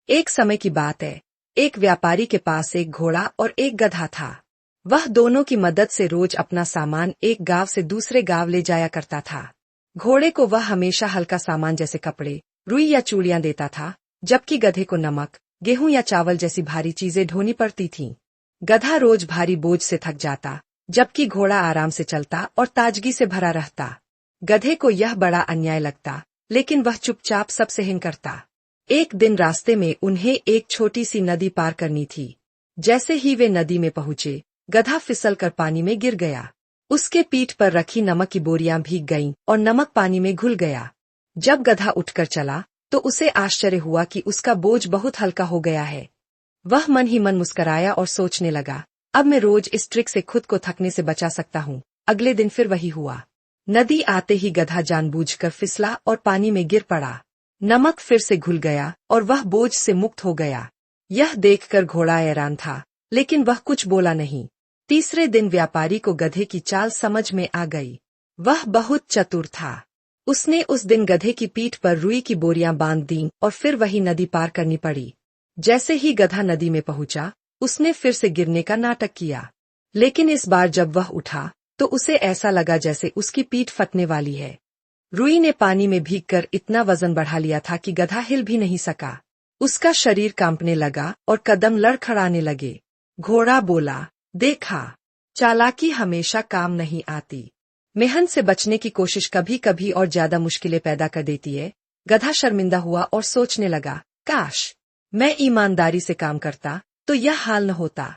एक समय की बात है। एक व्यापारी के पास एक घोड़ा और एक गधा था। वह दोनों की मदद से रोज अपना सामान एक गांव से दूसरे गांव ले जाया करता था। घोड़े को वह हमेशा हल्का सामान जैसे कपड़े, रुई या चूड़ियां देता था, जबकि गधे को नमक, गेहूं या चावल जैसी भारी चीजें ढोनी पड़ती थीं। गधा रोज भारी बोझ से थक जाता, जबकि घोड़ा आराम से चलता और ताजगी से भरा रहता। गधे को यह बड़ा अन्याय लगता, लेकिन वह चुपचाप सब सहन करता। एक दिन रास्ते में उन्हें एक छोटी सी नदी पार करनी थी। जैसे ही वे नदी में पहुंचे, गधा फिसलकर पानी में गिर गया। उसके पीठ पर रखी नमक की बोरियां भीग गईं और नमक पानी में घुल गया। जब गधा उठकर चला, तो उसे आश्चर्य हुआ कि उसका बोझ बहुत हल्का हो गया है। वह मन ही मन मुस्कराया और सोचने लगा, अब मैं रोज इस ट्रिक से खुद को थकने से बचा सकता हूँ। अगले दिन फिर वही हुआ। नदी आते ही गधा जानबूझकर फिसला और पानी में गिर पड़ा। नमक फिर से घुल गया और वह बोझ से मुक्त हो गया। यह देखकर घोड़ा हैरान था, लेकिन वह कुछ बोला नहीं। तीसरे दिन व्यापारी को गधे की चाल समझ में आ गई। वह बहुत चतुर था। उसने उस दिन गधे की पीठ पर रुई की बोरियां बांध दीं और फिर वही नदी पार करनी पड़ी। जैसे ही गधा नदी में पहुंचा, उसने फिर से गिरने का नाटक किया। लेकिन इस बार जब वह उठा, तो उसे ऐसा लगा जैसे उसकी पीठ फटने वाली है। रुई ने पानी में भीगकर इतना वजन बढ़ा लिया था कि गधा हिल भी नहीं सका। उसका शरीर कांपने लगा और कदम लड़खड़ाने लगे। घोड़ा बोला, देखा, चालाकी हमेशा काम नहीं आती। मेहनत से बचने की कोशिश कभी कभी और ज्यादा मुश्किलें पैदा कर देती है। गधा शर्मिंदा हुआ और सोचने लगा, काश मैं ईमानदारी से काम करता तो यह हाल न होता।